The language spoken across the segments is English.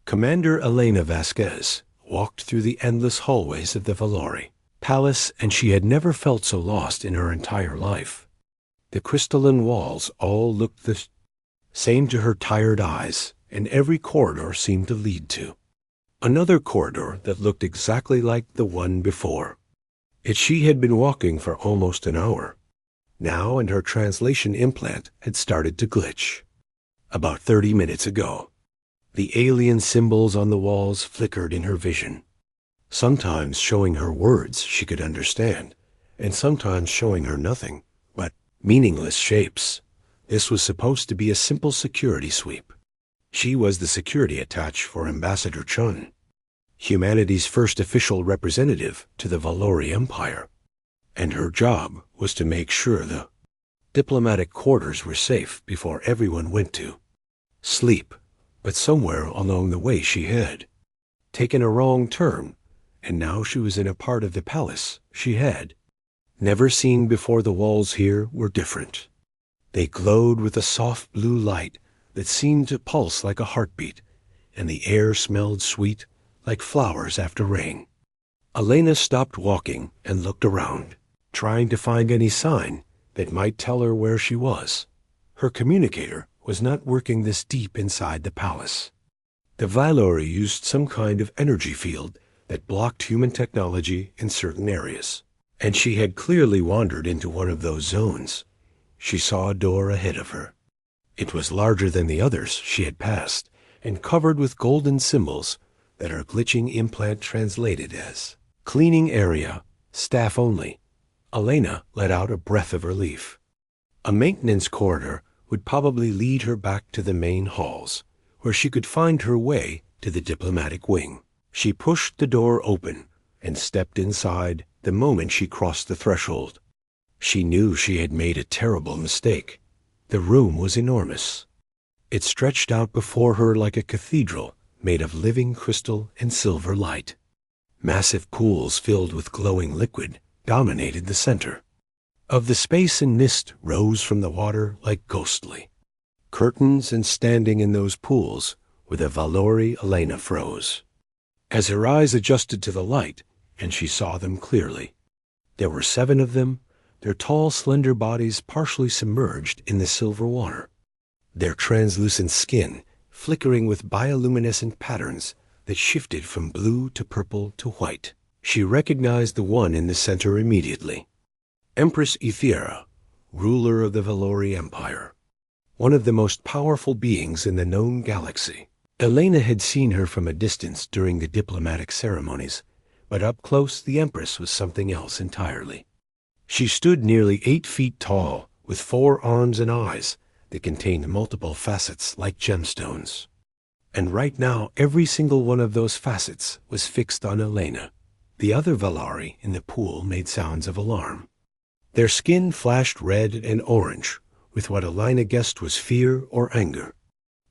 Commander Elena Vasquez walked through the endless hallways of the Valori Palace, and she had never felt so lost in her entire life. The crystalline walls all looked the same to her tired eyes, and every corridor seemed to lead to another corridor that looked exactly like the one before. Yet she had been walking for almost an hour now, and her translation implant had started to glitch. About 30 minutes ago, the alien symbols on the walls flickered in her vision, sometimes showing her words she could understand, and sometimes showing her nothing but meaningless shapes. This was supposed to be a simple security sweep. She was the security attach for Ambassador Chun, humanity's first official representative to the Valori Empire, and her job was to make sure the diplomatic quarters were safe before everyone went to sleep. But somewhere along the way she had taken a wrong turn, and now she was in a part of the palace she had never seen before. The walls here were different. They glowed with a soft blue light that seemed to pulse like a heartbeat, and the air smelled sweet like flowers after rain. Elena stopped walking and looked around, trying to find any sign that might tell her where she was. Her communicator was not working this deep inside the palace. The Valori used some kind of energy field that blocked human technology in certain areas, and she had clearly wandered into one of those zones. She saw a door ahead of her. It was larger than the others she had passed, and covered with golden symbols that her glitching implant translated as cleaning area, staff only. Elena let out a breath of relief. A maintenance corridor would probably lead her back to the main halls, where she could find her way to the diplomatic wing. She pushed the door open and stepped inside the moment she crossed the threshold. She knew she had made a terrible mistake. The room was enormous. It stretched out before her like a cathedral made of living crystal and silver light. Massive pools filled with glowing liquid dominated the center of the space, and mist rose from the water like ghostly curtains, and standing in those pools were the Valori. Elena froze as her eyes adjusted to the light, and she saw them clearly. There were 7 of them, their tall, slender bodies partially submerged in the silver water, their translucent skin flickering with bioluminescent patterns that shifted from blue to purple to white. She recognized the one in the center immediately. Empress Ethera, ruler of the Valori Empire, one of the most powerful beings in the known galaxy. Elena had seen her from a distance during the diplomatic ceremonies, but up close the Empress was something else entirely. She stood nearly 8 feet tall, with 4 arms and eyes that contained multiple facets like gemstones. And right now every single one of those facets was fixed on Elena. The other Valari in the pool made sounds of alarm. Their skin flashed red and orange with what Elena guessed was fear or anger,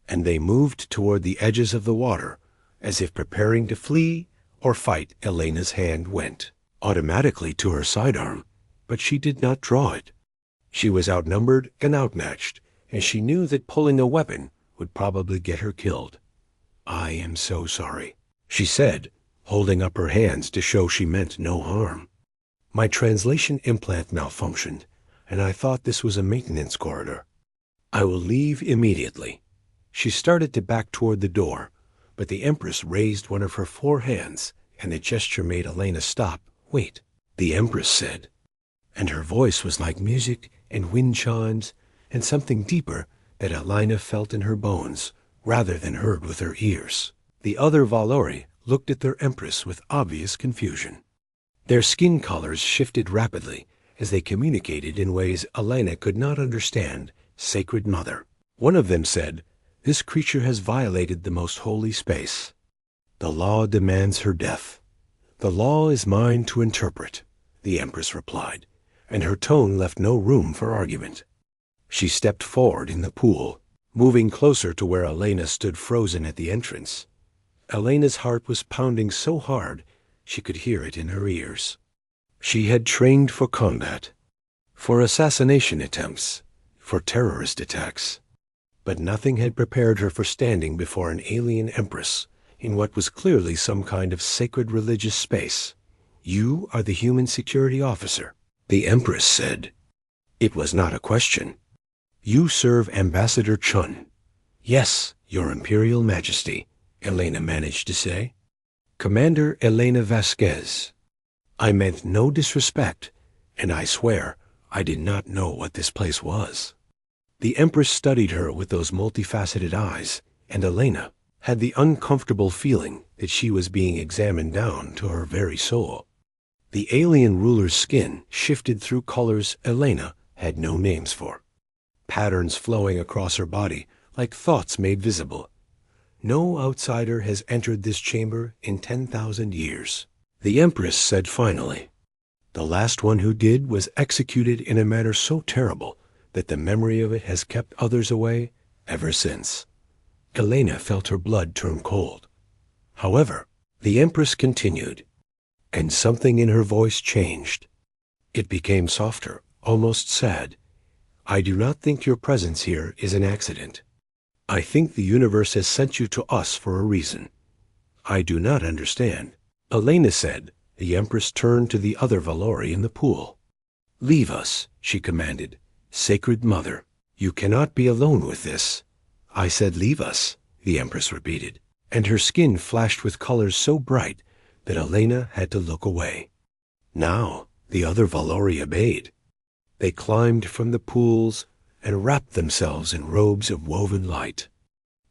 and they moved toward the edges of the water as if preparing to flee or fight. Elena's hand went automatically to her sidearm, but she did not draw it. She was outnumbered and outmatched, and she knew that pulling a weapon would probably get her killed. "I am so sorry," she said, holding up her hands to show she meant no harm. "My translation implant malfunctioned, and I thought this was a maintenance corridor. I will leave immediately." She started to back toward the door, but the Empress raised one of her 4 hands, and the gesture made Elena stop. "Wait," the Empress said, and her voice was like music and wind chimes and something deeper that Elena felt in her bones rather than heard with her ears. The other Valori looked at their Empress with obvious confusion. Their skin colors shifted rapidly as they communicated in ways Elena could not understand. "Sacred Mother," one of them said, "this creature has violated the most holy space. The law demands her death." "The law is mine to interpret," the Empress replied, and her tone left no room for argument. She stepped forward in the pool, moving closer to where Elena stood frozen at the entrance. Elena's heart was pounding so hard she could hear it in her ears. She had trained for combat, for assassination attempts, for terrorist attacks, but nothing had prepared her for standing before an alien Empress in what was clearly some kind of sacred religious space. "You are the human security officer," the Empress said. It was not a question. "You serve Ambassador Chun." "Yes, Your Imperial Majesty," Elena managed to say. "Commander Elena Vasquez. I meant no disrespect, and I swear I did not know what this place was." The Empress studied her with those multifaceted eyes, and Elena had the uncomfortable feeling that she was being examined down to her very soul. The alien ruler's skin shifted through colors Elena had no names for, patterns flowing across her body like thoughts made visible. "No outsider has entered this chamber in 10,000 years," the Empress said finally. "The last one who did was executed in a manner so terrible that the memory of it has kept others away ever since." Elena felt her blood turn cold. However, the Empress continued, and something in her voice changed. It became softer, almost sad. "I do not think your presence here is an accident. I think the universe has sent you to us for a reason." "I do not understand," Elena said. The Empress turned to the other Valori in the pool. "Leave us," she commanded. "Sacred Mother, you cannot be alone with this." "I said leave us," the Empress repeated, and her skin flashed with colors so bright that Elena had to look away. Now the other Valori obeyed. They climbed from the pools and wrapped themselves in robes of woven light,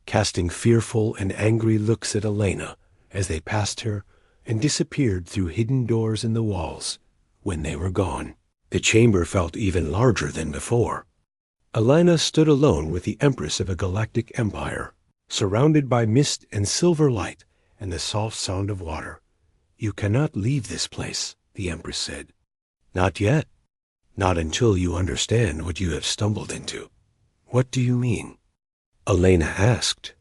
casting fearful and angry looks at Elena as they passed her and disappeared through hidden doors in the walls. When they were gone, the chamber felt even larger than before. Elena stood alone with the Empress of a galactic empire, surrounded by mist and silver light and the soft sound of water. "You cannot leave this place," the Empress said. "Not yet. Not until you understand what you have stumbled into." "What do you mean?" Elena asked.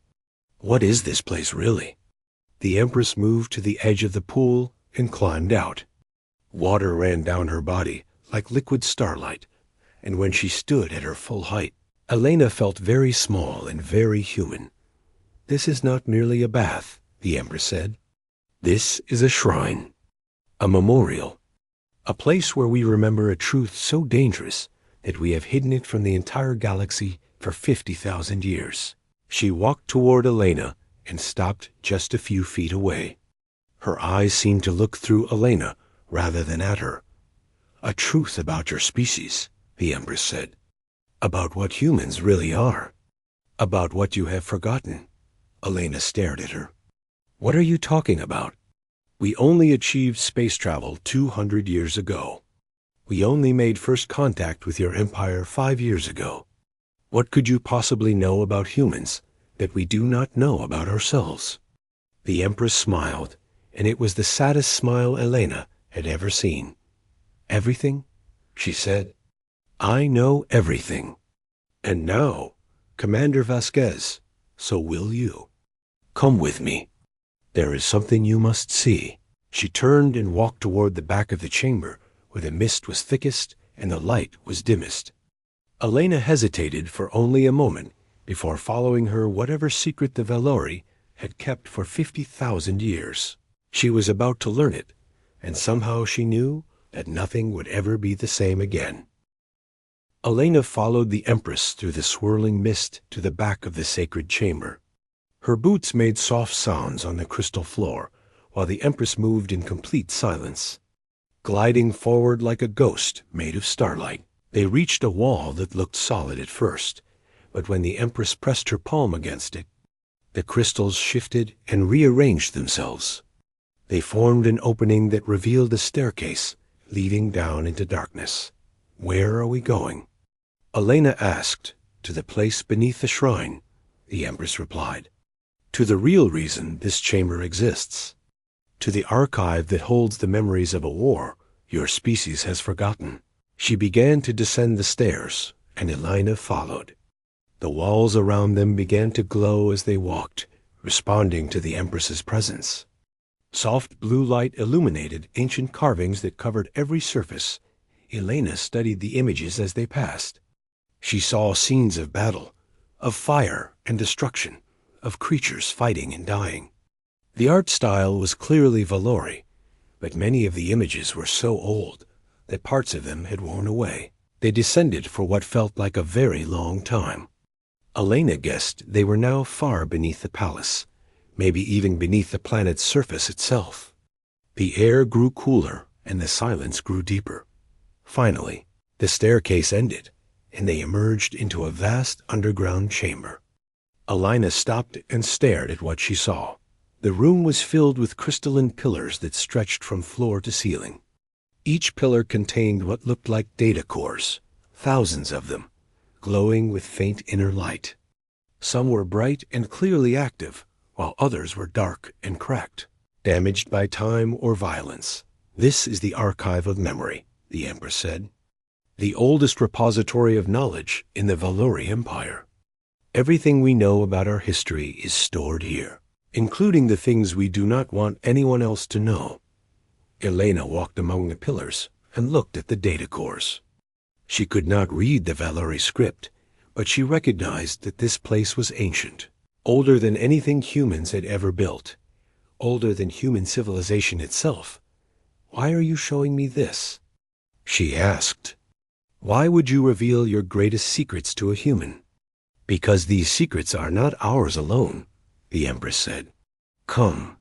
"What is this place really?" The Empress moved to the edge of the pool and climbed out. Water ran down her body like liquid starlight, and when she stood at her full height, Elena felt very small and very human. "This is not merely a bath," the Empress said. "This is a shrine, a memorial, a place where we remember a truth so dangerous that we have hidden it from the entire galaxy for 50,000 years." She walked toward Elena and stopped just a few feet away. Her eyes seemed to look through Elena rather than at her. "A truth about your species," the Empress said. "About what humans really are. About what you have forgotten." Elena stared at her. "What are you talking about?" "We only achieved space travel 200 years ago. We only made first contact with your empire 5 years ago. What could you possibly know about humans that we do not know about ourselves?" The Empress smiled, and it was the saddest smile Elena had ever seen. "Everything?" she said. "I know everything. And now, Commander Vasquez, so will you. Come with me. There is something you must see." She turned and walked toward the back of the chamber, where the mist was thickest and the light was dimmest. Elena hesitated for only a moment before following her whatever secret the Valori had kept for 50,000 years. She was about to learn it, and somehow she knew that nothing would ever be the same again. Elena followed the Empress through the swirling mist to the back of the sacred chamber. Her boots made soft sounds on the crystal floor, while the Empress moved in complete silence. Gliding forward like a ghost made of starlight, they reached a wall that looked solid at first, but when the Empress pressed her palm against it, the crystals shifted and rearranged themselves. They formed an opening that revealed a staircase leading down into darkness. "Where are we going?" Elena asked. "To the place beneath the shrine," the Empress replied. "To the real reason this chamber exists. To the archive that holds the memories of a war your species has forgotten." She began to descend the stairs, and Elena followed. The walls around them began to glow as they walked, responding to the Empress's presence. Soft blue light illuminated ancient carvings that covered every surface. Elena studied the images as they passed. She saw scenes of battle, of fire and destruction, of creatures fighting and dying. The art style was clearly Valori, but many of the images were so old that parts of them had worn away. They descended for what felt like a very long time. Elena guessed they were now far beneath the palace, maybe even beneath the planet's surface itself. The air grew cooler and the silence grew deeper. Finally, the staircase ended, and they emerged into a vast underground chamber. Elena stopped and stared at what she saw. The room was filled with crystalline pillars that stretched from floor to ceiling. Each pillar contained what looked like data cores, thousands of them, glowing with faint inner light. Some were bright and clearly active, while others were dark and cracked, damaged by time or violence. "This is the archive of memory," the Empress said. "The oldest repository of knowledge in the Valori Empire. Everything we know about our history is stored here, including the things we do not want anyone else to know." Elena walked among the pillars and looked at the data cores. She could not read the Valori script, but she recognized that this place was ancient, older than anything humans had ever built, older than human civilization itself. "Why are you showing me this?" she asked. "Why would you reveal your greatest secrets to a human?" "Because these secrets are not ours alone," the Empress said. "Come,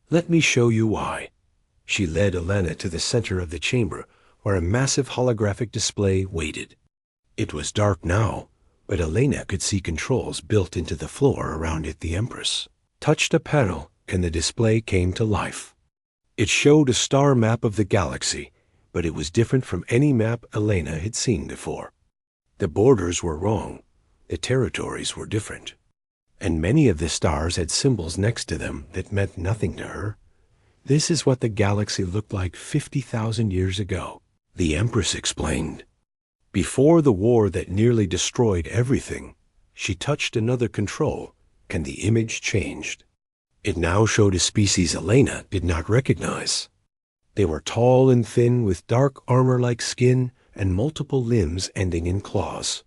let me show you why." She led Elena to the center of the chamber, where a massive holographic display waited. It was dark now, but Elena could see controls built into the floor around it. The Empress touched a panel, and the display came to life. It showed a star map of the galaxy, but it was different from any map Elena had seen before. The borders were wrong, the territories were different, and many of the stars had symbols next to them that meant nothing to her. "This is what the galaxy looked like 50,000 years ago," the Empress explained. Before the war that nearly destroyed everything, she touched another control, and the image changed. It now showed a species Elena did not recognize. They were tall and thin, with dark armor-like skin and multiple limbs ending in claws.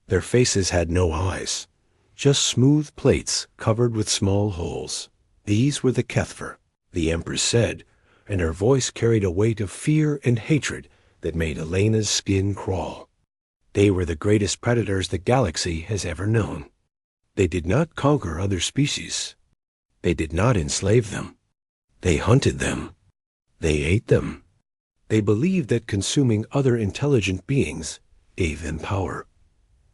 Their faces had no eyes, just smooth plates covered with small holes. These were the Kethver, the Empress said, and her voice carried a weight of fear and hatred that made Elena's skin crawl. They were the greatest predators the galaxy has ever known. They did not conquer other species. They did not enslave them. They hunted them. They ate them. They believed that consuming other intelligent beings gave them power.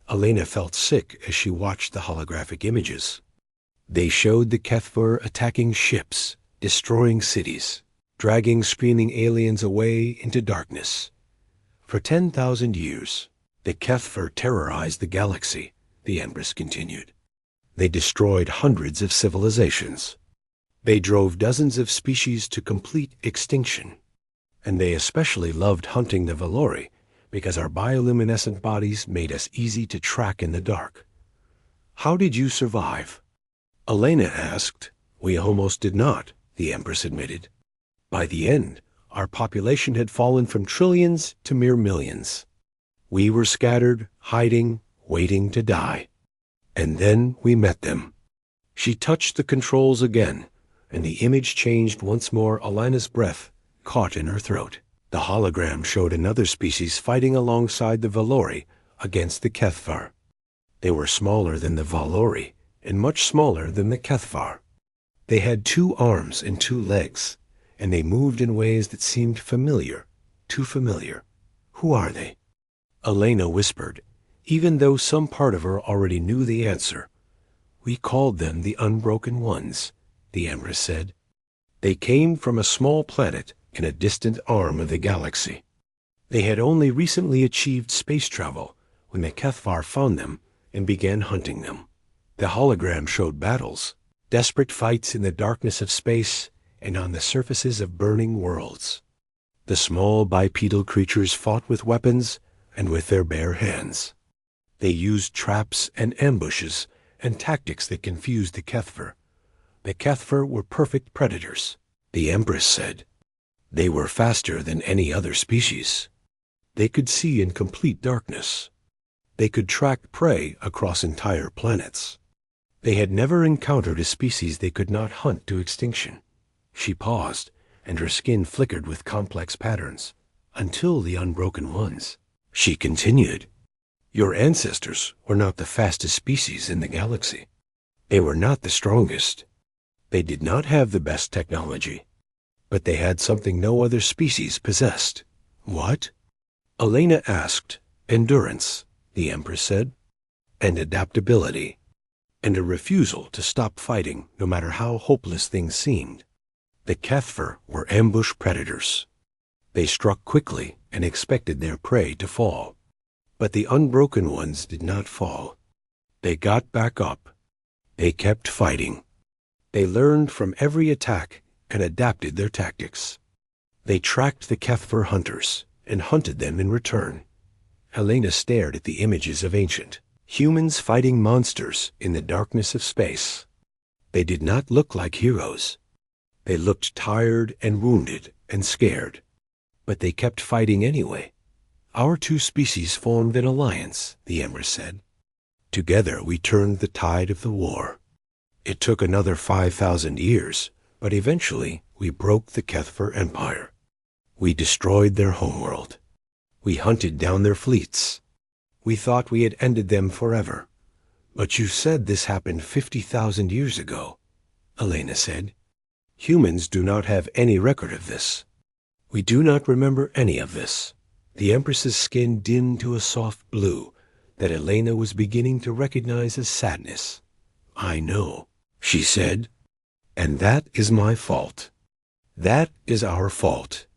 Elena felt sick as she watched the holographic images. They showed the Kethver attacking ships, destroying cities, dragging screaming aliens away into darkness. For 10,000 years, the Kethver terrorized the galaxy, the Empress continued. They destroyed hundreds of civilizations. They drove dozens of species to complete extinction. And they especially loved hunting the Valori because our bioluminescent bodies made us easy to track in the dark. "How did you survive?" Elena asked. "We almost did not," the Empress admitted. "By the end, our population had fallen from trillions to mere millions. We were scattered, hiding, waiting to die. And then we met them." She touched the controls again, and the image changed once more. Elena's breath caught in her throat. The hologram showed another species fighting alongside the Valori against the Kethvar. They were smaller than the Valori and much smaller than the Kethvar. They had 2 arms and 2 legs, and they moved in ways that seemed familiar, too familiar. "Who are they?" Elena whispered, even though some part of her already knew the answer. "We called them the Unbroken Ones," the Empress said. "They came from a small planet in a distant arm of the galaxy. They had only recently achieved space travel when the Kethvar found them and began hunting them." The hologram showed battles, desperate fights in the darkness of space and on the surfaces of burning worlds. The small bipedal creatures fought with weapons and with their bare hands. They used traps and ambushes and tactics that confused the Kethver. The Kethver were perfect predators, the Empress said. They were faster than any other species. They could see in complete darkness. They could track prey across entire planets. They had never encountered a species they could not hunt to extinction. She paused, and her skin flickered with complex patterns, until the unbroken ones. She continued, "Your ancestors were not the fastest species in the galaxy. They were not the strongest. They did not have the best technology. But they had something no other species possessed." "What?" Elena asked. "Endurance," the Empress said, "and adaptability, and a refusal to stop fighting no matter how hopeless things seemed. The Kethver were ambush predators. They struck quickly and expected their prey to fall. But the unbroken ones did not fall. They got back up. They kept fighting. They learned from every attack and adapted their tactics. They tracked the Kethver hunters and hunted them in return." Helena stared at the images of ancient humans fighting monsters in the darkness of space. They did not look like heroes. They looked tired and wounded and scared. But they kept fighting anyway. "Our two species formed an alliance," the Empress said. "Together we turned the tide of the war. It took another 5,000 years, but eventually we broke the Kethver Empire. We destroyed their homeworld. We hunted down their fleets. We thought we had ended them forever." "But you said this happened 50,000 years ago," Elena said. "Humans do not have any record of this. We do not remember any of this." The Empress's skin dimmed to a soft blue that Elena was beginning to recognize as sadness. "I know," she said, "and that is my fault. That is our fault.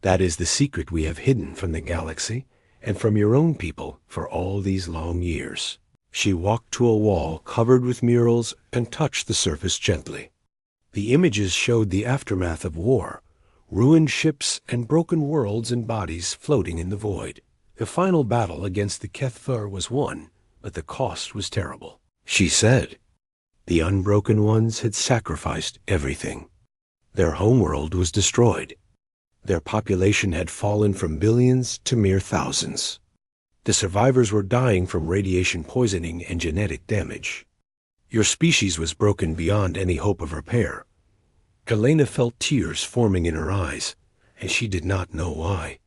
That is the secret we have hidden from the galaxy and from your own people for all these long years." She walked to a wall covered with murals and touched the surface gently. The images showed the aftermath of war, ruined ships and broken worlds and bodies floating in the void. The final battle against the Kethver was won, but the cost was terrible. She said, "The unbroken ones had sacrificed everything. Their homeworld was destroyed. Their population had fallen from billions to mere thousands. The survivors were dying from radiation poisoning and genetic damage. Your species was broken beyond any hope of repair." Elena felt tears forming in her eyes, and she did not know why.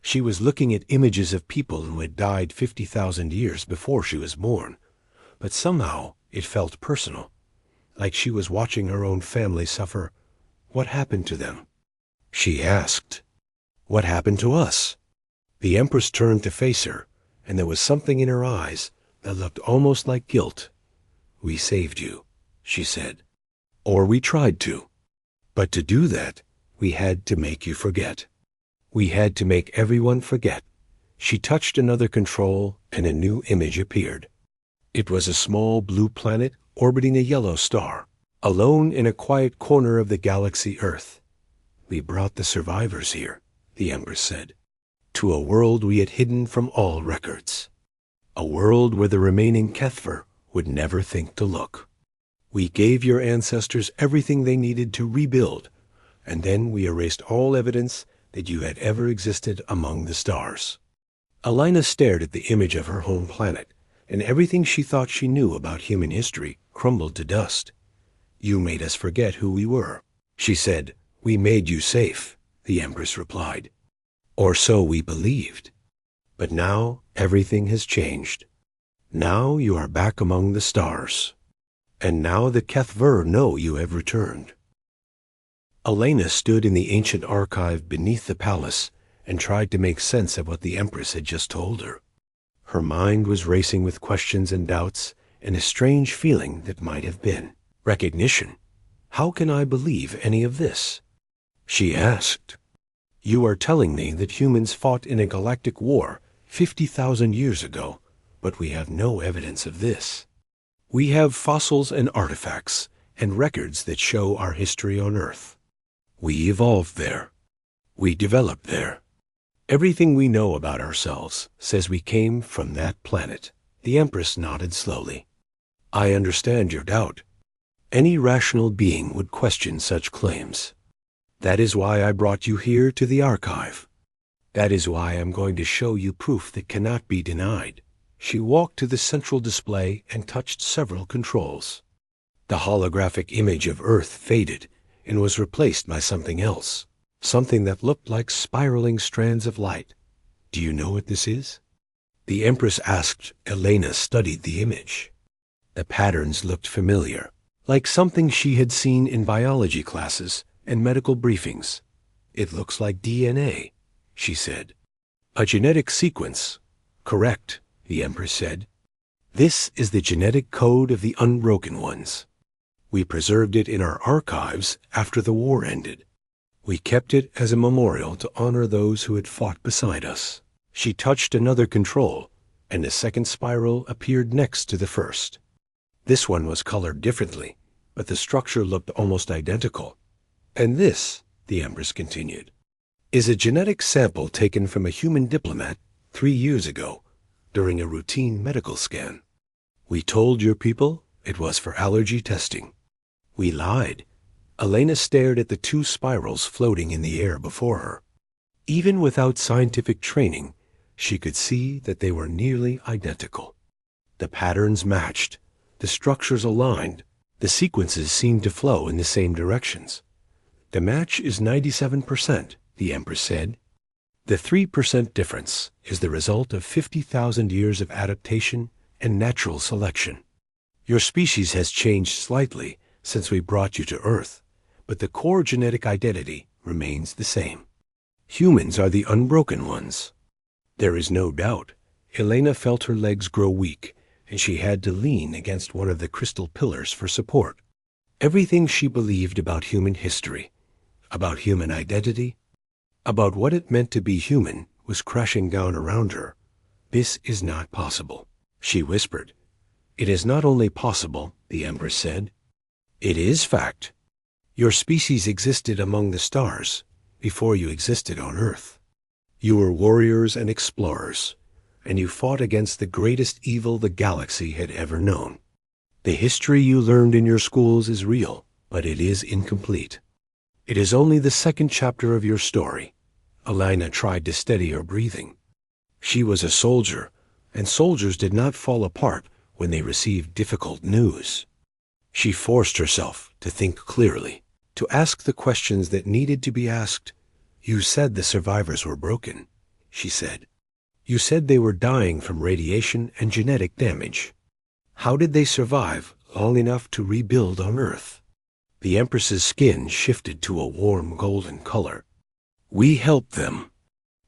She was looking at images of people who had died 50,000 years before she was born, but somehow it felt personal, like she was watching her own family suffer. "What happened to them?" She asked. "What happened to us?" The Empress turned to face her, and there was something in her eyes that looked almost like guilt. "We saved you," she said. "Or we tried to. But to do that, we had to make you forget. We had to make everyone forget." She touched another control, and a new image appeared. It was a small blue planet orbiting a yellow star, alone in a quiet corner of the galaxy Earth. "We brought the survivors here," the Empress said, "to a world we had hidden from all records. A world where the remaining Kethver would never think to look. We gave your ancestors everything they needed to rebuild, and then we erased all evidence that you had ever existed among the stars." Elena stared at the image of her home planet, and everything she thought she knew about human history crumbled to dust. "You made us forget who we were," she said. "We made you safe," the Empress replied. "Or so we believed. But now everything has changed. Now you are back among the stars. And now the Kethver know you have returned." Elena stood in the ancient archive beneath the palace and tried to make sense of what the Empress had just told her. Her mind was racing with questions and doubts and a strange feeling that might have been recognition. "How can I believe any of this?" She asked. "You are telling me that humans fought in a galactic war 50,000 years ago, but we have no evidence of this. We have fossils and artifacts and records that show our history on Earth. We evolved there. We developed there. Everything we know about ourselves says we came from that planet." The Empress nodded slowly. "I understand your doubt. Any rational being would question such claims. That is why I brought you here to the archive. That is why I'm going to show you proof that cannot be denied." She walked to the central display and touched several controls. The holographic image of Earth faded and was replaced by something else, something that looked like spiraling strands of light. Do you know what this is? The Empress asked. Elena studied the image. The patterns looked familiar, like something she had seen in biology classes and medical briefings. It looks like DNA, she said. A genetic sequence. Correct, the Empress said. This is the genetic code of the Unbroken Ones. We preserved it in our archives after the war ended. We kept it as a memorial to honor those who had fought beside us. She touched another control, and a second spiral appeared next to the first. This one was colored differently, but the structure looked almost identical. And this, the Empress continued, is a genetic sample taken from a human diplomat 3 years ago during a routine medical scan. We told your people it was for allergy testing. We lied. Elena stared at the 2 spirals floating in the air before her. Even without scientific training, she could see that they were nearly identical. The patterns matched, the structures aligned, the sequences seemed to flow in the same directions. The match is 97%, the Empress said. The 3% difference is the result of 50,000 years of adaptation and natural selection. Your species has changed slightly since we brought you to Earth, but the core genetic identity remains the same. Humans are the unbroken ones. There is no doubt. Elena felt her legs grow weak, and she had to lean against one of the crystal pillars for support. Everything she believed about human history, about human identity, about what it meant to be human was crashing down around her. This is not possible, she whispered. It is not only possible, the Empress said. It is fact. Your species existed among the stars before you existed on Earth. You were warriors and explorers, and you fought against the greatest evil the galaxy had ever known. The history you learned in your schools is real, but it is incomplete. It is only the second chapter of your story. Elena tried to steady her breathing. She was a soldier, and soldiers did not fall apart when they received difficult news. She forced herself to think clearly, to ask the questions that needed to be asked. You said the survivors were broken, she said. You said they were dying from radiation and genetic damage. How did they survive long enough to rebuild on Earth? The Empress's skin shifted to a warm golden color. We helped them.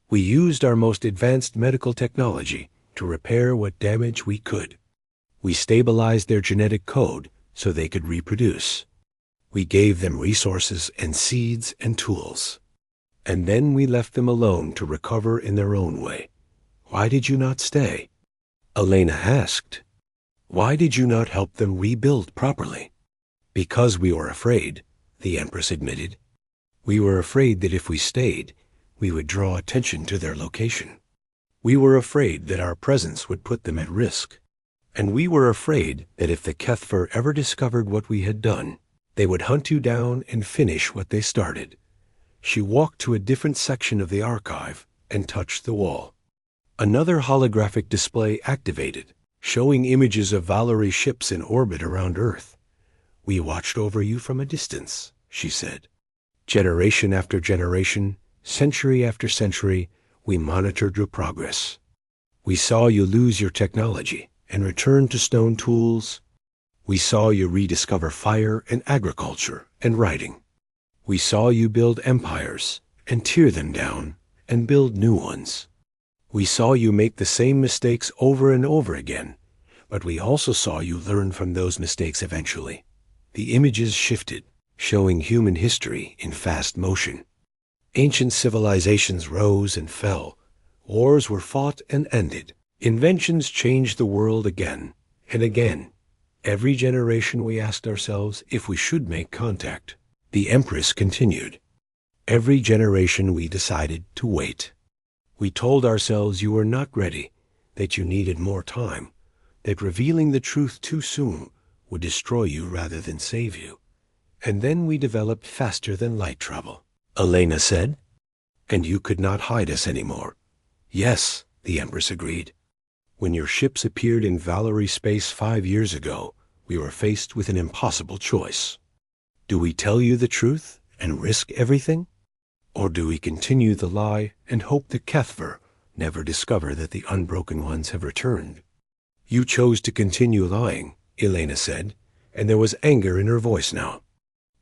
We used our most advanced medical technology to repair what damage we could. We stabilized their genetic code so they could reproduce. We gave them resources and seeds and tools. And then we left them alone to recover in their own way. Why did you not stay? Elena asked. Why did you not help them rebuild properly? Because we were afraid, the Empress admitted. We were afraid that if we stayed, we would draw attention to their location. We were afraid that our presence would put them at risk. And we were afraid that if the Kethfer ever discovered what we had done, they would hunt you down and finish what they started. She walked to a different section of the archive and touched the wall. Another holographic display activated, showing images of Valerie ships in orbit around Earth. We watched over you from a distance, she said. Generation after generation, century after century, we monitored your progress. We saw you lose your technology and return to stone tools. We saw you rediscover fire and agriculture and writing. We saw you build empires and tear them down and build new ones. We saw you make the same mistakes over and over again, but we also saw you learn from those mistakes eventually. The images shifted, showing human history in fast motion. Ancient civilizations rose and fell. Wars were fought and ended. Inventions changed the world again and again. Every generation we asked ourselves if we should make contact. The Empress continued. Every generation we decided to wait. We told ourselves you were not ready, that you needed more time, that revealing the truth too soon would destroy you rather than save you. And then we developed faster than light travel, Elena said. And you could not hide us anymore. Yes, the Empress agreed. When your ships appeared in Valerie space 5 years ago, we were faced with an impossible choice. Do we tell you the truth and risk everything? Or do we continue the lie and hope the Kethver never discover that the Unbroken Ones have returned? You chose to continue lying, Elena said, and there was anger in her voice now.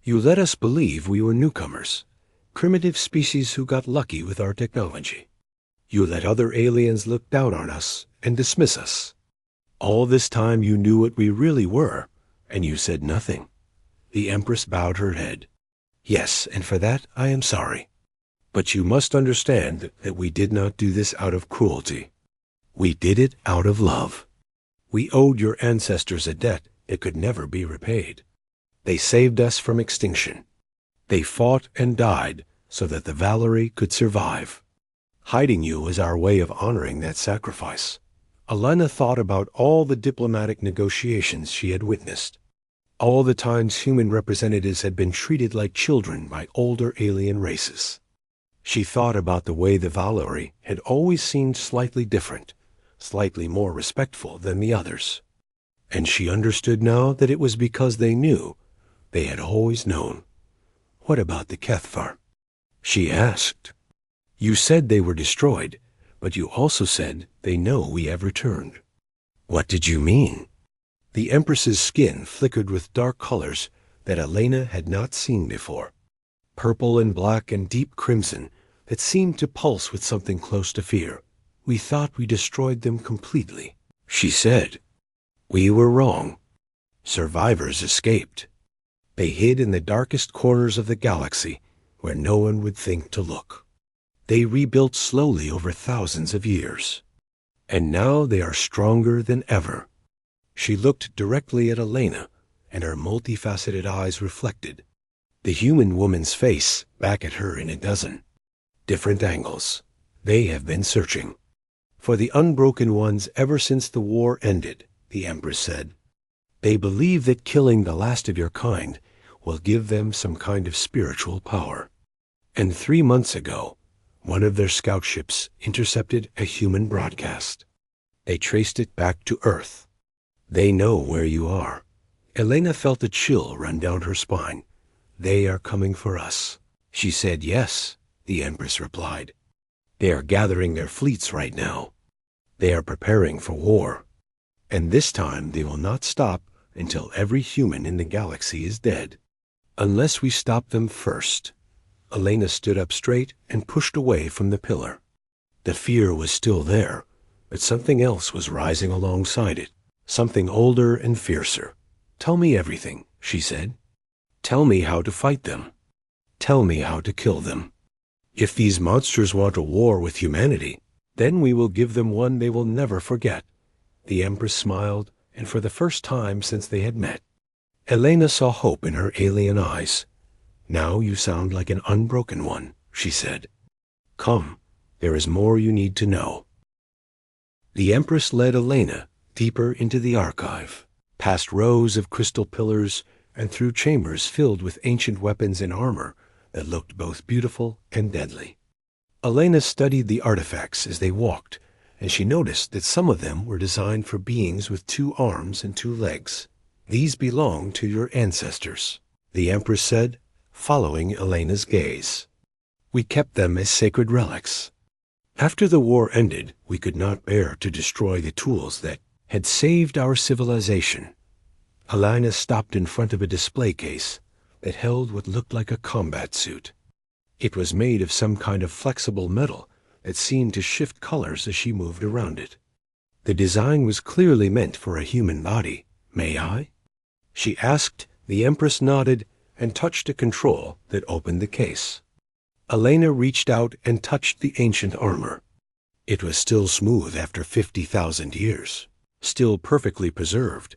You let us believe we were newcomers, primitive species who got lucky with our technology. You let other aliens look down on us and dismiss us. All this time you knew what we really were, and you said nothing. The Empress bowed her head. Yes, and for that I am sorry. But you must understand that we did not do this out of cruelty. We did it out of love. We owed your ancestors a debt that could never be repaid. They saved us from extinction. They fought and died so that the Valerie could survive. Hiding you was our way of honoring that sacrifice. Elena thought about all the diplomatic negotiations she had witnessed. All the times human representatives had been treated like children by older alien races. She thought about the way the Valerie had always seemed slightly different, slightly more respectful than the others. And she understood now that it was because they knew. They had always known. What about the Kethvar? She asked. You said they were destroyed, but you also said they know we have returned. What did you mean? The Empress's skin flickered with dark colors that Elena had not seen before. Purple and black and deep crimson that seemed to pulse with something close to fear. We thought we destroyed them completely, she said. We were wrong. Survivors escaped. They hid in the darkest corners of the galaxy where no one would think to look. They rebuilt slowly over thousands of years. And now they are stronger than ever. She looked directly at Elena, and her multifaceted eyes reflected the human woman's face back at her in a dozen different angles. They have been searching for the Unbroken Ones ever since the war ended, the Empress said. They believe that killing the last of your kind will give them some kind of spiritual power. And 3 months ago, one of their scout ships intercepted a human broadcast. They traced it back to Earth. They know where you are. Elena felt a chill run down her spine. They are coming for us. She said yes, the Empress replied. They are gathering their fleets right now. They are preparing for war. And this time they will not stop until every human in the galaxy is dead. Unless we stop them first. Elena stood up straight and pushed away from the pillar. The fear was still there, but something else was rising alongside it. Something older and fiercer. Tell me everything, she said. Tell me how to fight them. Tell me how to kill them. If these monsters want a war with humanity, then we will give them one they will never forget. The Empress smiled, and for the first time since they had met, Elena saw hope in her alien eyes. Now you sound like an unbroken one, she said. Come, there is more you need to know. The Empress led Elena deeper into the archive, past rows of crystal pillars and through chambers filled with ancient weapons and armor that looked both beautiful and deadly. Elena studied the artifacts as they walked, and she noticed that some of them were designed for beings with 2 arms and 2 legs. These belong to your ancestors, the Empress said, following Elena's gaze. We kept them as sacred relics. After the war ended, we could not bear to destroy the tools that had saved our civilization. Elena stopped in front of a display case that held what looked like a combat suit. It was made of some kind of flexible metal that seemed to shift colors as she moved around it. The design was clearly meant for a human body. May I? She asked. The Empress nodded and touched a control that opened the case. Elena reached out and touched the ancient armor. It was still smooth after 50,000 years, still perfectly preserved.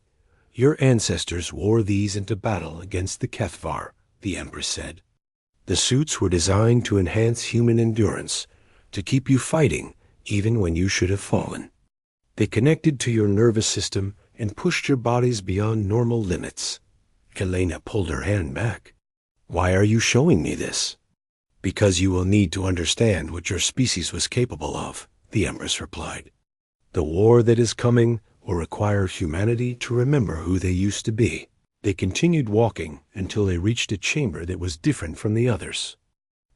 Your ancestors wore these into battle against the Kethvar, the Empress said. The suits were designed to enhance human endurance, to keep you fighting even when you should have fallen. They connected to your nervous system and pushed your bodies beyond normal limits. Elena pulled her hand back. Why are you showing me this? Because you will need to understand what your species was capable of, the Empress replied. The war that is coming or require humanity to remember who they used to be. They continued walking until they reached a chamber that was different from the others.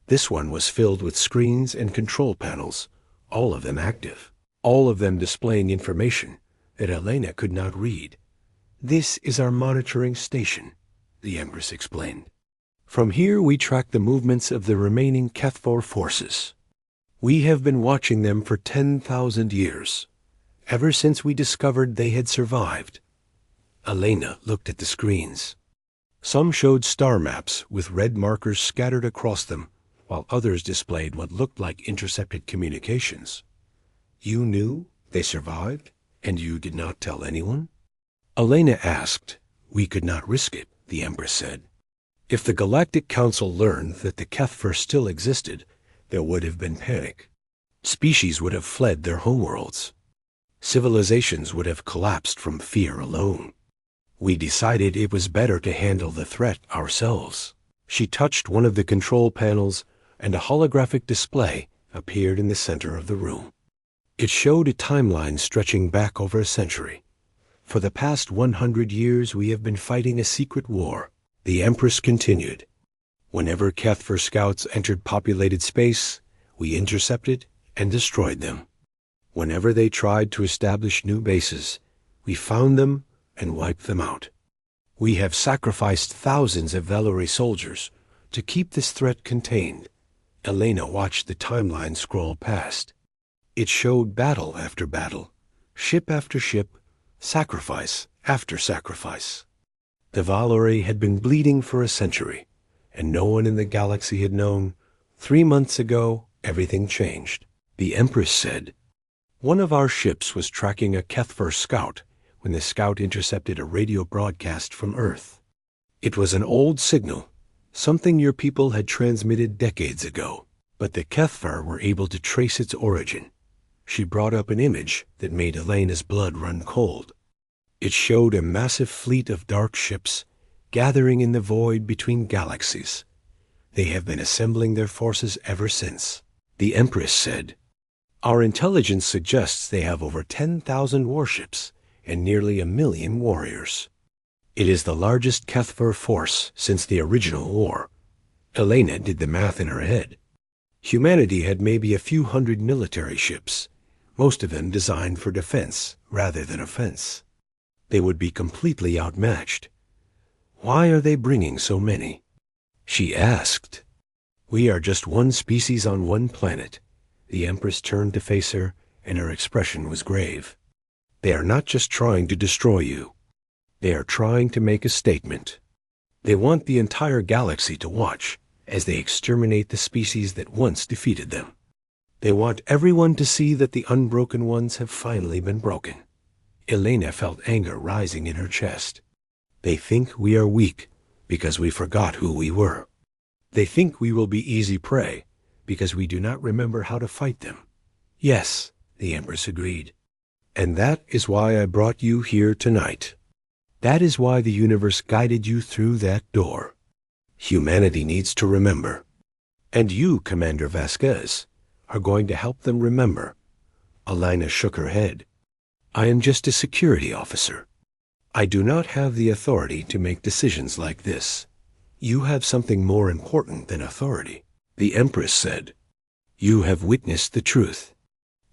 This one was filled with screens and control panels, all of them active, all of them displaying information that Elena could not read. "This is our monitoring station," the Empress explained. "From here we track the movements of the remaining HFY forces. We have been watching them for 10,000 years, ever since we discovered they had survived." Elena looked at the screens. Some showed star maps with red markers scattered across them, while others displayed what looked like intercepted communications. "You knew they survived, and you did not tell anyone?" Elena asked. "We could not risk it," the Empress said. "If the Galactic Council learned that the HFY still existed, there would have been panic. Species would have fled their homeworlds. Civilizations would have collapsed from fear alone. We decided it was better to handle the threat ourselves." She touched one of the control panels, and a holographic display appeared in the center of the room. It showed a timeline stretching back over a century. "For the past 100 years we have been fighting a secret war," the Empress continued. "Whenever HFY scouts entered populated space, we intercepted and destroyed them. Whenever they tried to establish new bases, we found them and wiped them out. We have sacrificed thousands of Valori soldiers to keep this threat contained." Elena watched the timeline scroll past. It showed battle after battle, ship after ship, sacrifice after sacrifice. The Valori had been bleeding for a century, and no one in the galaxy had known. 3 months ago, everything changed. The Empress said, "One of our ships was tracking a HFY scout when the scout intercepted a radio broadcast from Earth. It was an old signal, something your people had transmitted decades ago, but the HFY were able to trace its origin." She brought up an image that made Elena's blood run cold. It showed a massive fleet of dark ships gathering in the void between galaxies. They have been assembling their forces ever since. The Empress said, "Our intelligence suggests they have over 10,000 warships and nearly 1 million warriors. It is the largest HFY force since the original war." Elena did the math in her head. Humanity had maybe a few hundred military ships, most of them designed for defense rather than offense. They would be completely outmatched. "Why are they bringing so many?" she asked. "We are just one species on one planet." The Empress turned to face her, and her expression was grave. "They are not just trying to destroy you. They are trying to make a statement. They want the entire galaxy to watch as they exterminate the species that once defeated them. They want everyone to see that the unbroken ones have finally been broken." Elena felt anger rising in her chest. "They think we are weak because we forgot who we were. They think we will be easy prey because we do not remember how to fight them." "Yes," the Empress agreed. "And that is why I brought you here tonight. That is why the universe guided you through that door. Humanity needs to remember. And you, Commander Vasquez, are going to help them remember." Elena shook her head. "I am just a security officer. I do not have the authority to make decisions like this. You have something more important than authority." The Empress said, "You have witnessed the truth.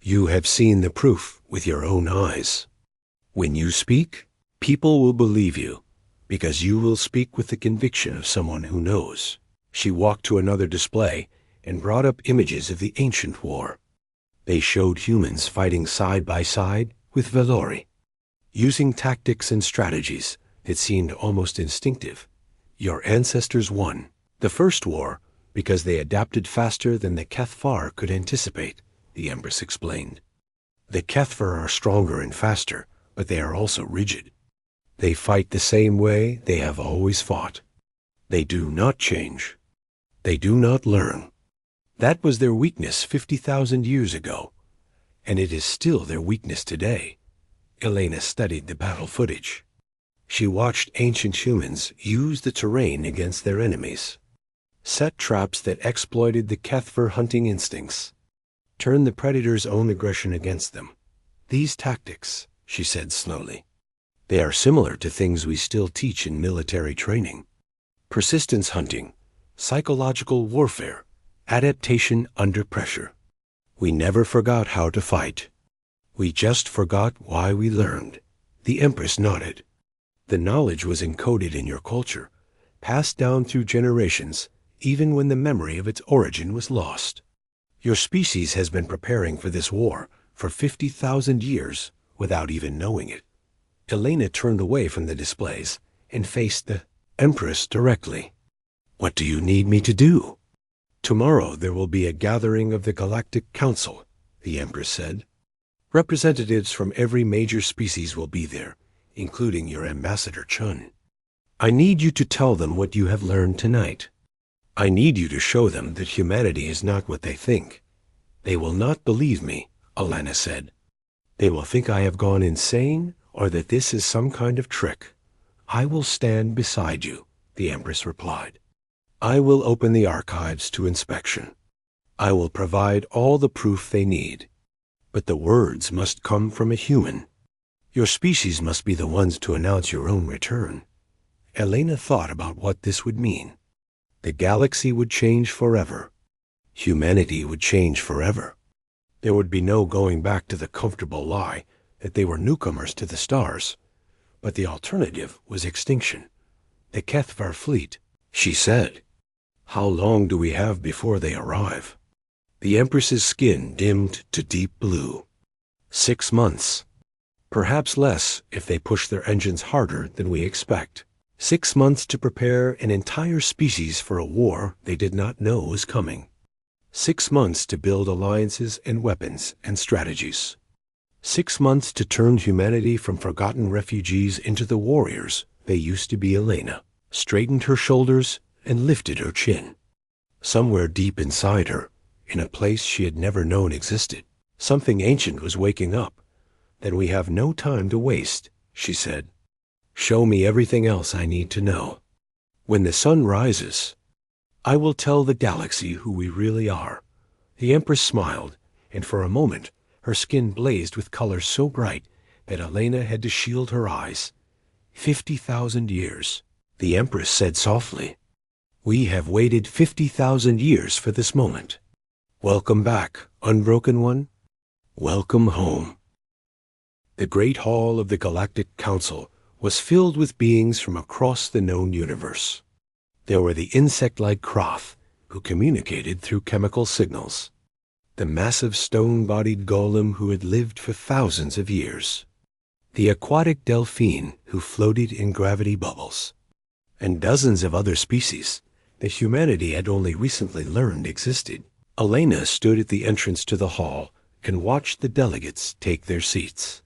You have seen the proof with your own eyes. When you speak, people will believe you, because you will speak with the conviction of someone who knows." She walked to another display and brought up images of the ancient war. They showed humans fighting side by side with Valori, using tactics and strategies that seemed almost instinctive. Your ancestors won the first war because they adapted faster than the HFY could anticipate, the Empress explained. The HFY are stronger and faster, but they are also rigid. They fight the same way they have always fought. They do not change. They do not learn. That was their weakness 50,000 years ago, and it is still their weakness today. Elena studied the battle footage. She watched ancient humans use the terrain against their enemies, set traps that exploited the HFY hunting instincts, turn the predator's own aggression against them. These tactics, she said slowly. They are similar to things we still teach in military training. Persistence hunting, psychological warfare, adaptation under pressure. We never forgot how to fight. We just forgot why we learned. The Empress nodded. The knowledge was encoded in your culture, passed down through generations, even when the memory of its origin was lost. Your species has been preparing for this war for 50,000 years without even knowing it. Elena turned away from the displays and faced the Empress directly. What do you need me to do? Tomorrow there will be a gathering of the Galactic Council, the Empress said. Representatives from every major species will be there, including your ambassador Chun. I need you to tell them what you have learned tonight. I need you to show them that humanity is not what they think. They will not believe me, Elena said. They will think I have gone insane or that this is some kind of trick. I will stand beside you, the Empress replied. I will open the archives to inspection. I will provide all the proof they need. But the words must come from a human. Your species must be the ones to announce your own return. Elena thought about what this would mean. The galaxy would change forever. Humanity would change forever. There would be no going back to the comfortable lie that they were newcomers to the stars. But the alternative was extinction. The Kethvar fleet, she said. How long do we have before they arrive? The Empress's skin dimmed to deep blue. 6 months. Perhaps less if they push their engines harder than we expect. 6 months to prepare an entire species for a war they did not know was coming. 6 months to build alliances and weapons and strategies. 6 months to turn humanity from forgotten refugees into the warriors they used to be. Elena straightened her shoulders and lifted her chin. Somewhere deep inside her, in a place she had never known existed, something ancient was waking up. Then we have no time to waste, she said. Show me everything else I need to know. When the sun rises, I will tell the galaxy who we really are. The Empress smiled, and for a moment her skin blazed with color so bright that Elena had to shield her eyes. 50,000 years, the Empress said softly. We have waited 50,000 years for this moment. Welcome back, Unbroken One. Welcome home. The great hall of the Galactic Council was filled with beings from across the known universe. There were the insect-like Kroth, who communicated through chemical signals. The massive stone-bodied golem who had lived for thousands of years. The aquatic delphine who floated in gravity bubbles. And dozens of other species that humanity had only recently learned existed. Elena stood at the entrance to the hall and watched the delegates take their seats.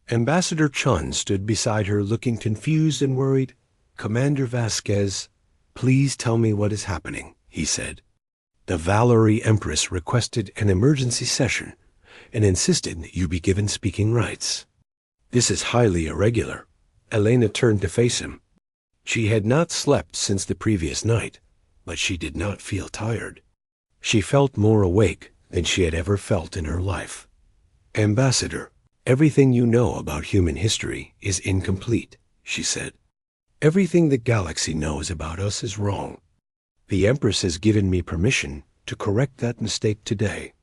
Ambassador Chun stood beside her looking confused and worried. Commander Vasquez, please tell me what is happening, he said. The Valerie Empress requested an emergency session and insisted that you be given speaking rights. This is highly irregular. Elena turned to face him. She had not slept since the previous night, but she did not feel tired. She felt more awake than she had ever felt in her life. Ambassador, everything you know about human history is incomplete, she said. Everything the galaxy knows about us is wrong. The Empress has given me permission to correct that mistake today.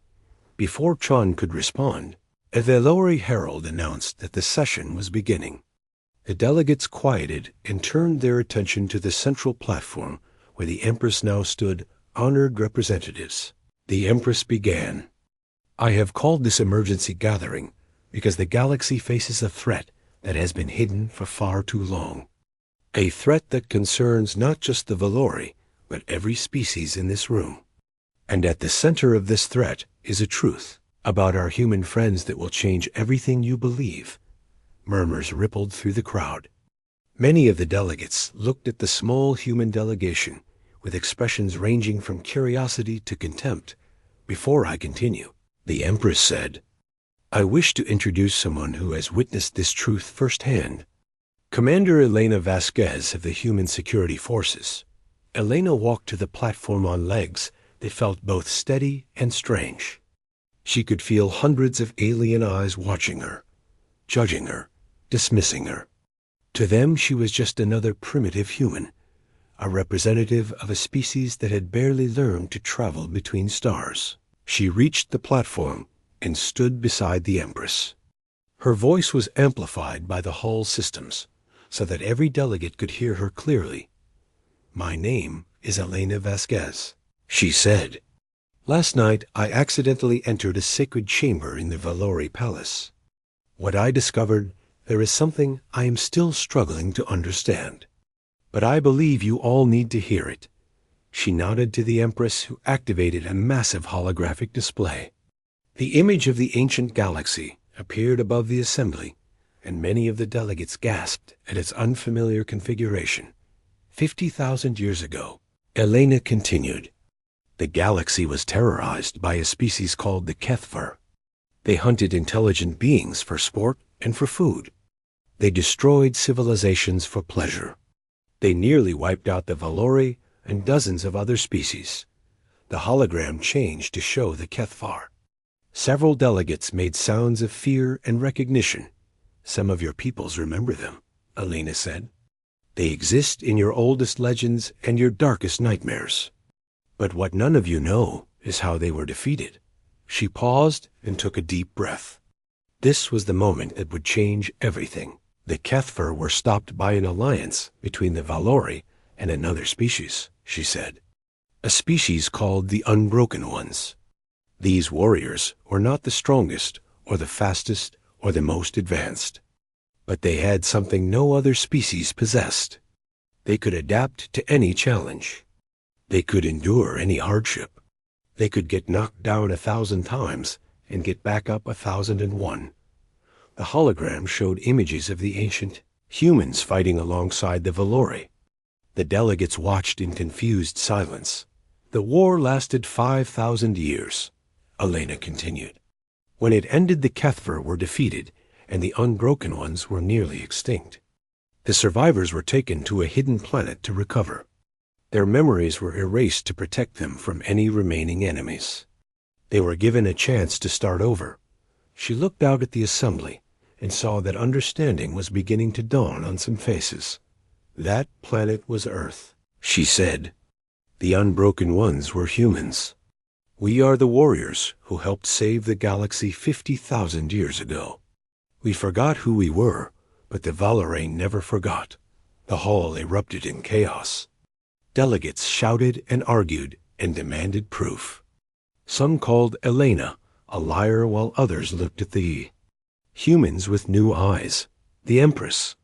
Before Chun could respond, a Velori herald announced that the session was beginning. The delegates quieted and turned their attention to the central platform where the Empress now stood, honored representatives. The Empress began. I have called this emergency gathering because the galaxy faces a threat that has been hidden for far too long. A threat that concerns not just the Velori, but every species in this room. And at the center of this threat is a truth about our human friends that will change everything you believe. Murmurs rippled through the crowd. Many of the delegates looked at the small human delegation with expressions ranging from curiosity to contempt. Before I continue, the Empress said, I wish to introduce someone who has witnessed this truth firsthand. Commander Elena Vasquez of the Human Security Forces. Elena walked to the platform on legs that felt both steady and strange. She could feel hundreds of alien eyes watching her. judging her, dismissing her. To them she was just another primitive human, a representative of a species that had barely learned to travel between stars. She reached the platform and stood beside the Empress. Her voice was amplified by the hall systems, so that every delegate could hear her clearly. "My name is Elena Vasquez," she said. "Last night I accidentally entered a sacred chamber in the Valori Palace. What I discovered, there is something I am still struggling to understand. But I believe you all need to hear it." She nodded to the Empress, who activated a massive holographic display. The image of the ancient galaxy appeared above the assembly, and many of the delegates gasped at its unfamiliar configuration. 50,000 years ago, Elena continued, the galaxy was terrorized by a species called the HFY. They hunted intelligent beings for sport and for food. They destroyed civilizations for pleasure. They nearly wiped out the Valori and dozens of other species. The hologram changed to show the HFY. Several delegates made sounds of fear and recognition. "Some of your peoples remember them," Elena said. "They exist in your oldest legends and your darkest nightmares. But what none of you know is how they were defeated." She paused and took a deep breath. This was the moment that would change everything. The HFY were stopped by an alliance between the Valori and another species, she said. A species called the Unbroken Ones. These warriors were not the strongest or the fastest or the most advanced. But they had something no other species possessed. They could adapt to any challenge. They could endure any hardship. They could get knocked down 1,000 times and get back up 1,001. The hologram showed images of the ancient humans fighting alongside the Valori. The delegates watched in confused silence. "The war lasted 5,000 years, Elena continued. When it ended, the HFY were defeated, and the Unbroken Ones were nearly extinct. The survivors were taken to a hidden planet to recover. Their memories were erased to protect them from any remaining enemies. They were given a chance to start over." She looked out at the assembly and saw that understanding was beginning to dawn on some faces. "That planet was Earth," she said. "The Unbroken Ones were humans. We are the warriors who helped save the galaxy 50,000 years ago. We forgot who we were, but the Valori never forgot." The hall erupted in chaos. Delegates shouted and argued and demanded proof. Some called Elena a liar, while others looked at the humans with new eyes. The Empress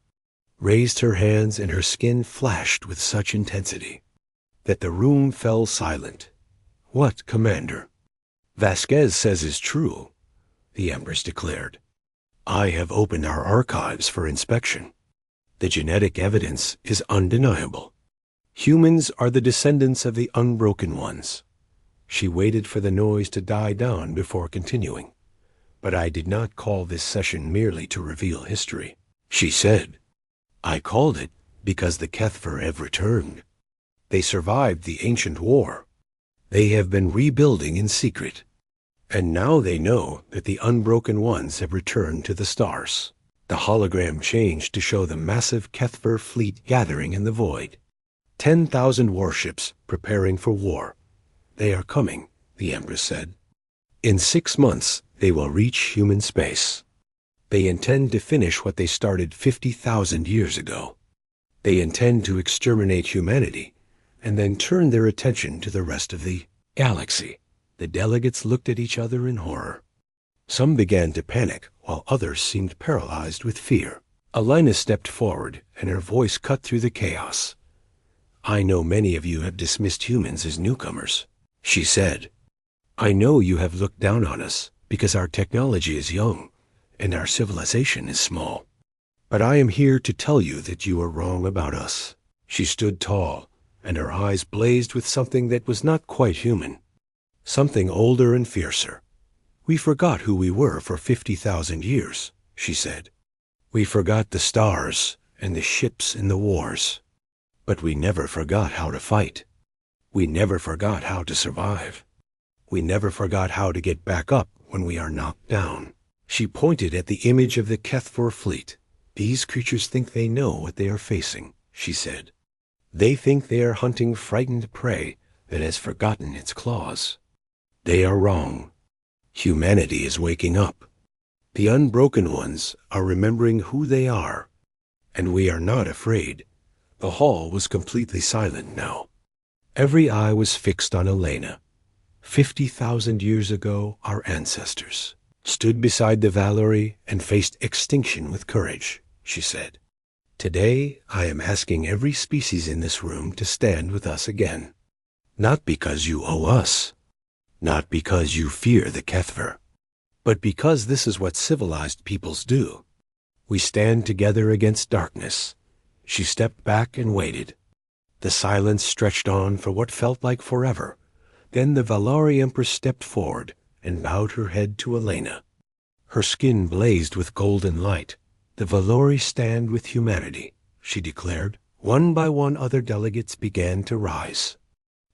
raised her hands, and her skin flashed with such intensity that the room fell silent. "What, Commander Vasquez says is true," the Empress declared. "I have opened our archives for inspection. The genetic evidence is undeniable. Humans are the descendants of the Unbroken Ones." She waited for the noise to die down before continuing. "But I did not call this session merely to reveal history," she said. "I called it because the HFY have returned. They survived the ancient war. They have been rebuilding in secret. And now they know that the Unbroken Ones have returned to the stars." The hologram changed to show the massive HFY fleet gathering in the void. 10,000 warships preparing for war. "They are coming," the Empress said. "In 6 months, they will reach human space. They intend to finish what they started 50,000 years ago. They intend to exterminate humanity and then turn their attention to the rest of the galaxy." The delegates looked at each other in horror. Some began to panic, while others seemed paralyzed with fear. Elena stepped forward, and her voice cut through the chaos. "I know many of you have dismissed humans as newcomers," she said. "I know you have looked down on us because our technology is young and our civilization is small. But I am here to tell you that you are wrong about us." She stood tall, and her eyes blazed with something that was not quite human, something older and fiercer. "We forgot who we were for 50,000 years, she said. "We forgot the stars and the ships and the wars. But we never forgot how to fight. We never forgot how to survive. We never forgot how to get back up when we are knocked down." She pointed at the image of the HFY fleet. "These creatures think they know what they are facing," she said. "They think they are hunting frightened prey that has forgotten its claws. They are wrong. Humanity is waking up. The unbroken ones are remembering who they are, and we are not afraid." The hall was completely silent now. Every eye was fixed on Elena. 50,000 years ago, our ancestors stood beside the Valori and faced extinction with courage, she said. "Today, I am asking every species in this room to stand with us again. Not because you owe us, not because you fear the HFY, but because this is what civilized peoples do. We stand together against darkness." She stepped back and waited. The silence stretched on for what felt like forever. Then the Valori Empress stepped forward and bowed her head to Elena. Her skin blazed with golden light. "The Valori stand with humanity," she declared. One by one other delegates began to rise.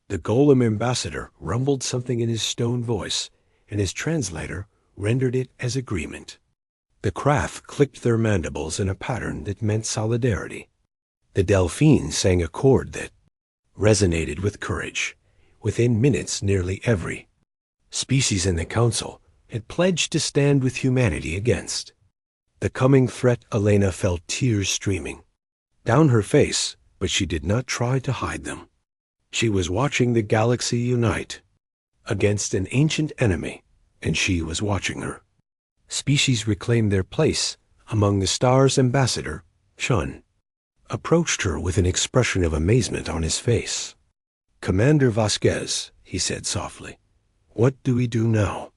The Golem ambassador rumbled something in his stone voice, and his translator rendered it as agreement. The craft clicked their mandibles in a pattern that meant solidarity. The Delphines sang a chord that resonated with courage. Within minutes, nearly every species in the council had pledged to stand with humanity against the coming threat. Elena felt tears streaming down her face, but she did not try to hide them. She was watching the galaxy unite against an ancient enemy, and she was watching her. Species reclaimed their place among the stars. Ambassador Shun approached her with an expression of amazement on his face. "Commander Vasquez," he said softly, "what do we do now?"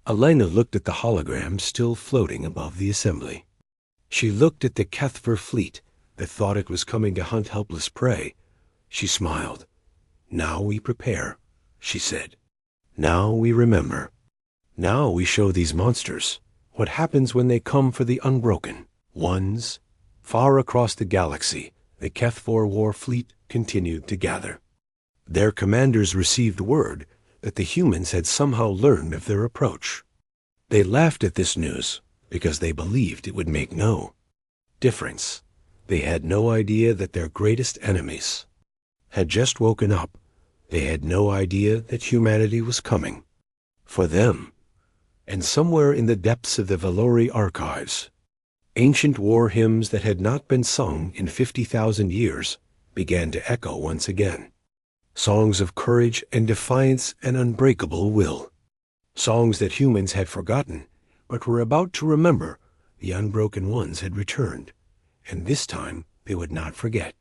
Elena looked at the hologram still floating above the assembly. She looked at the HFY fleet that thought it was coming to hunt helpless prey. She smiled. "Now we prepare," she said. "Now we remember. Now we show these monsters what happens when they come for the unbroken ones." Far across the galaxy, the HFY War fleet continued to gather. Their commanders received word that the humans had somehow learned of their approach. They laughed at this news because they believed it would make no difference. They had no idea that their greatest enemies had just woken up. They had no idea that humanity was coming for them. And somewhere in the depths of the Valori archives, ancient war hymns that had not been sung in 50,000 years began to echo once again. Songs of courage and defiance and unbreakable will. Songs that humans had forgotten, but were about to remember. The unbroken ones had returned, and this time they would not forget.